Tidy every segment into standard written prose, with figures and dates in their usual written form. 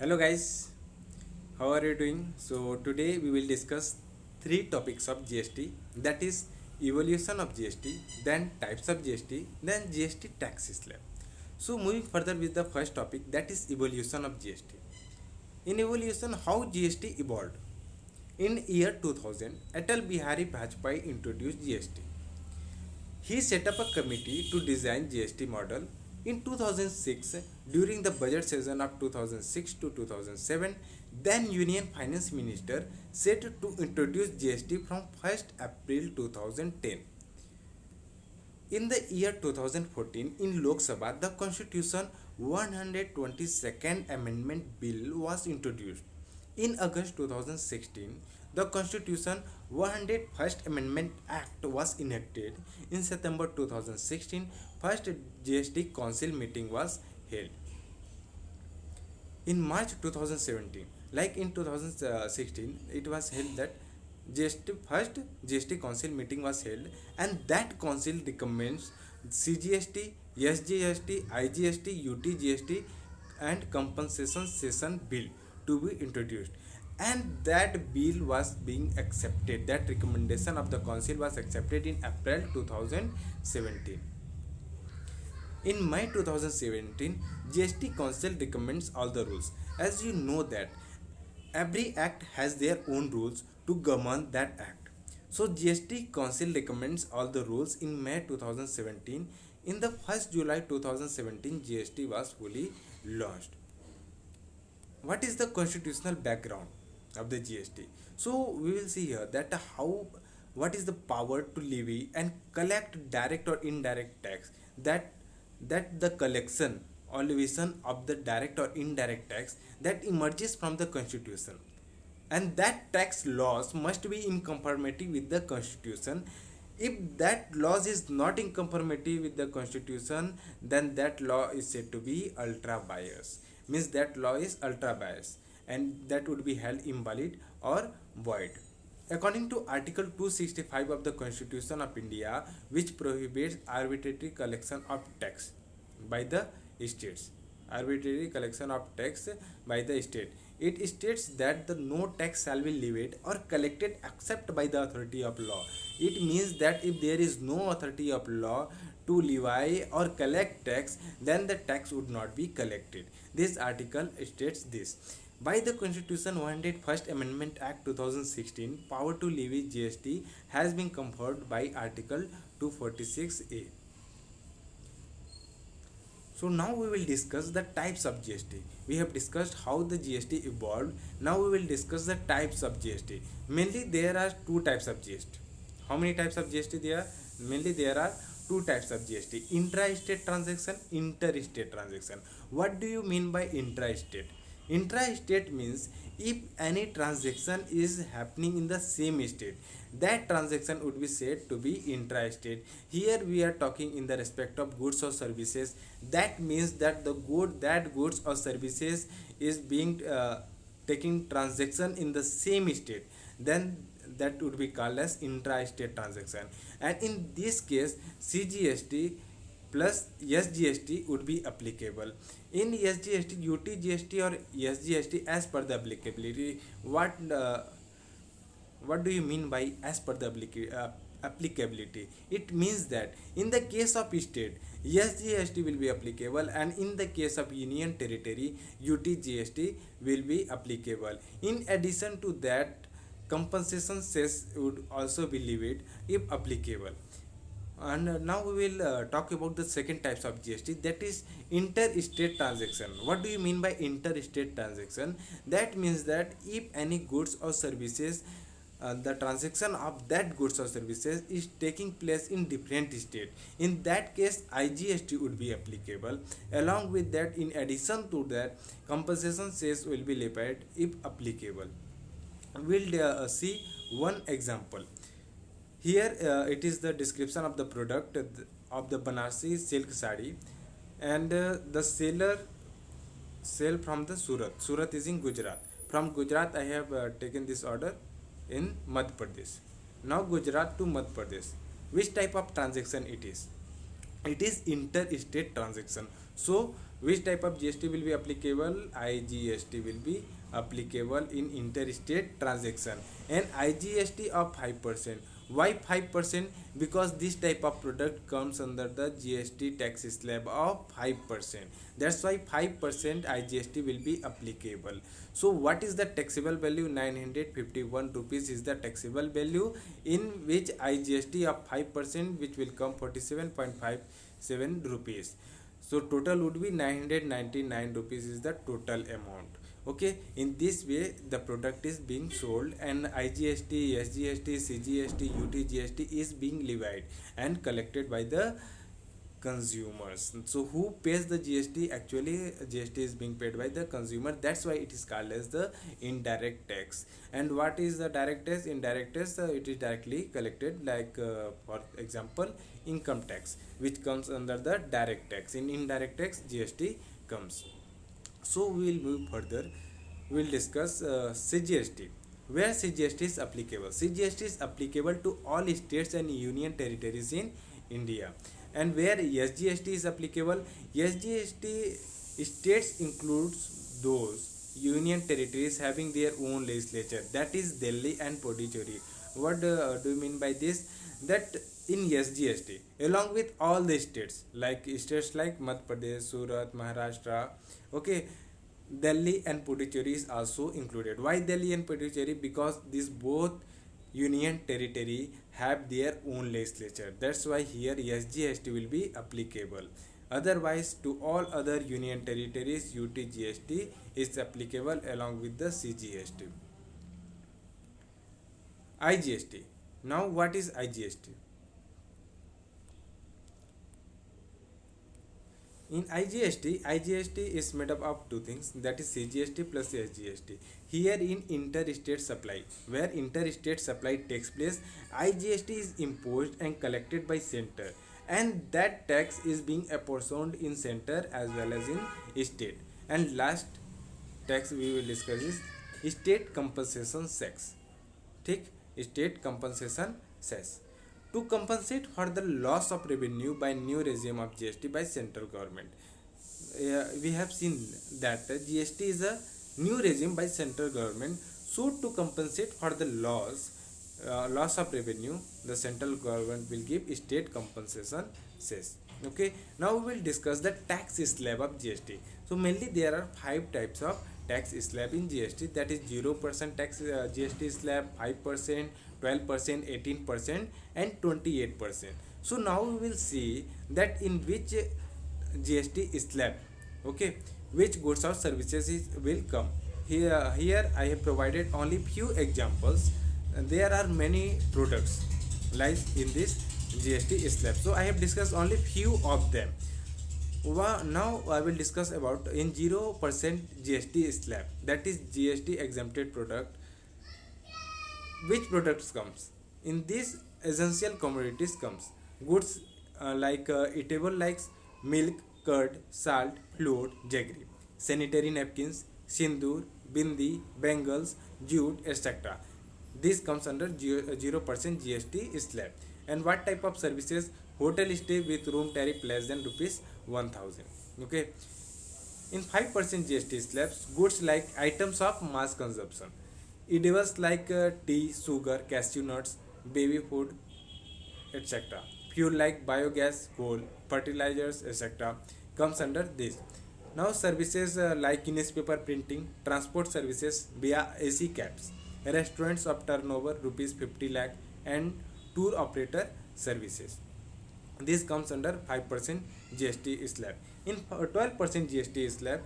Hello guys, how are you doing? So today we will discuss three topics of GST, that is evolution of GST, then types of GST, then GST tax slab. So moving further with the first topic, that is evolution of GST. In evolution, how GST evolved. In year 2000, Atal Bihari Vajpayee introduced GST. He set up a committee to design GST model. In 2006, during the budget session of 2006 to 2007, then Union Finance Minister said to introduce GST from 1st April 2010. In the year 2014, in Lok Sabha, the Constitution 122nd Amendment Bill was introduced. In August 2016, the Constitution 101st Amendment Act was enacted. In September 2016, first GST Council meeting was held. In March 2017, like in 2016, it was held that GST first GST Council meeting was held, and that council recommends CGST, SGST, IGST, UTGST, and compensation session bill to be introduced, and that bill was being accepted. That recommendation of the council was accepted in April 2017. In May 2017, GST Council recommends all the rules. As you know that every act has their own rules to govern that act. So GST Council recommends all the rules in May 2017. In the 1st July 2017, GST was fully launched. What is the constitutional background of the GST? So we will see here that how what is the power to levy and collect direct or indirect tax, that the collection or leviation of the direct or indirect tax that emerges from the constitution, and that tax laws must be in conformity with the constitution. If that laws is not in conformity with the constitution, then that law is said to be ultra bias, means that law is ultra bias, and that would be held invalid or void. According to Article 265 of the Constitution of India, which prohibits arbitrary collection of tax by the states, arbitrary collection of tax by the state, it states that the no tax shall be levied or collected except by the authority of law. It means that if there is no authority of law to levy or collect tax, then the tax would not be collected. This article states this. By the Constitution 101st Amendment Act 2016, power to levy GST has been conferred by Article 246A. So now we will discuss the types of GST. We have discussed how the GST evolved. Now we will discuss the types of GST. Mainly there are two types of GST. How many types of GST there are? Mainly there are two types of GST: intra-state transaction, inter-state transaction. What do you mean by intra-state? Intra-state means if any transaction is happening in the same state, that transaction would be said to be intra-state. Here we are talking in the respect of goods or services. That means that the goods or services is being taking transaction in the same state, then that would be called as intra-state transaction. And in this case, CGST plus SGST would be applicable. In SGST, UTGST or SGST, as per the applicability. What do you mean by as per the applicability? It means that in the case of state, SGST will be applicable, and in the case of union territory, UTGST will be applicable. In addition to that, compensation cess would also be levied if applicable. And now we will talk about the second types of GST, that is inter-state transaction. What do you mean by inter-state transaction? That means that if any goods or services, the transaction of that goods or services is taking place in different state, in that case IGST would be applicable. Along with that, in addition to that, compensation cess will be levied if applicable. We'll see one example. Here it is the description of the product of the Banarsi silk sari, and the seller sell from the Surat. Surat is in Gujarat. From Gujarat I have taken this order in Madhya Pradesh. Now Gujarat to Madhya Pradesh. Which type of transaction it is? It is inter-state transaction. So Which type of GST will be applicable? IGST will be applicable in interstate transaction, and IGST of 5%. Why 5%? Because this type of product comes under the GST tax slab of 5%. That's why 5% IGST will be applicable. So what is the taxable value? 951 rupees is the taxable value, in which IGST of 5%, which will come 47.57 rupees. So total would be 999 rupees is the total amount. Okay, in this way the product is being sold, and IGST, SGST, CGST, UTGST is being levied and collected by the consumers. So who pays the GST? Actually GST is being paid by the consumer. That's why it is called as the indirect tax. And what is the direct tax? Indirect tax, it is directly collected, like for example income tax, which comes under the direct tax. In indirect tax GST comes. So we will move further. We will discuss CGST. Where CGST is applicable? CGST is applicable to all states and union territories in India. And where SGST is applicable? SGST states includes those union territories having their own legislature, that is Delhi and Puducherry. What do you mean by this? That in SGST, along with all the states like Madhya Pradesh, Surat, Maharashtra, okay, Delhi and Puducherry is also included. Why Delhi and Puducherry? Because these both union territory have their own legislature. That's why here SGST will be applicable. Otherwise, to all other union territories, UTGST is applicable along with the CGST. IGST. Now, what is IGST? In IGST is made up of two things, that is CGST plus SGST. Here in interstate supply, where interstate supply takes place, IGST is imposed and collected by center, and that tax is being apportioned in center as well as in state. And last tax we will discuss is state compensation cess. ठीक, state compensation cess. To compensate for the loss of revenue by new regime of GST by central government. We have seen that GST is a new regime by central government. So to compensate for the loss of revenue, the central government will give state compensation cess. Okay, now we will discuss the tax slab of GST. So mainly there are 5 types of tax slab in GST, that is 0% tax GST slab, 5%, 12%, 18%, and 28%. So now we will see that in which GST slab, okay, which goods or services will come. Here I have provided only few examples. There are many products like in this GST slab. So I have discussed only few of them. Now I will discuss about in 0% GST slab, that is GST exempted product. Which products comes? In these essential commodities comes goods like eatable like milk, curd, salt, flour, jaggery, sanitary napkins, sindoor, bindi, bangles, jute, etc. This comes under 0% GST slab. And what type of services? Hotel stay with room tariff less than rupees 1000. Okay. In 5% GST slabs, goods like items of mass consumption, edibles like tea, sugar, cashew nuts, baby food, etc. Fuel like biogas, coal, fertilizers, etc. comes under this. Now services like newspaper printing, transport services via AC cabs, restaurants of turnover rupees 50 lakh, and tour operator services. This comes under 5% GST slab. In 12% GST slab,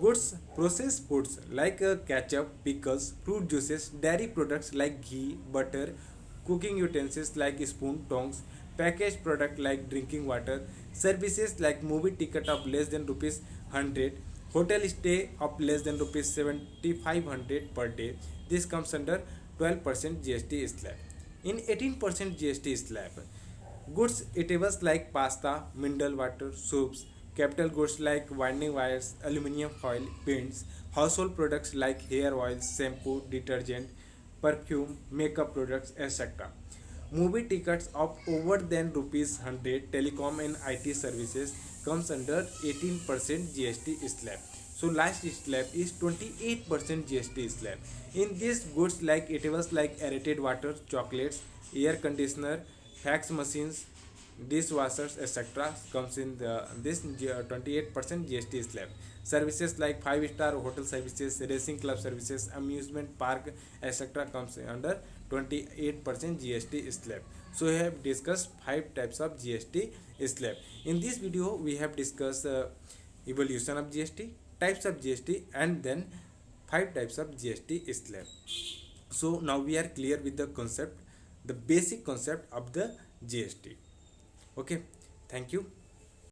goods, processed foods like ketchup, pickles, fruit juices, dairy products like ghee, butter, cooking utensils like spoon, tongs, packaged product like drinking water, services like movie ticket of less than rupees 100, hotel stay of less than rupees 7500 per day. This comes under 12% GST slab. In 18% GST slab, goods eatables like pasta, mineral water, soups, capital goods like winding wires, aluminium foil, paints, household products like hair oils, shampoo, detergent, perfume, makeup products, etc. Movie tickets of over than rupees 100, telecom and IT services, comes under 18% GST slab. So last slab is 28% GST slab. In these goods like eatables like aerated water, chocolates, air conditioner, fax machines, dishwashers, etc. comes in this 28% GST slab. Services like 5-star hotel services, racing club services, amusement park, etc. comes under 28% GST slab. So we have discussed 5 types of GST slab. In this video we have discussed evolution of GST, types of GST, and then 5 types of GST slab. So now we are clear with the concept, the basic concept of the GST. Okay, thank you.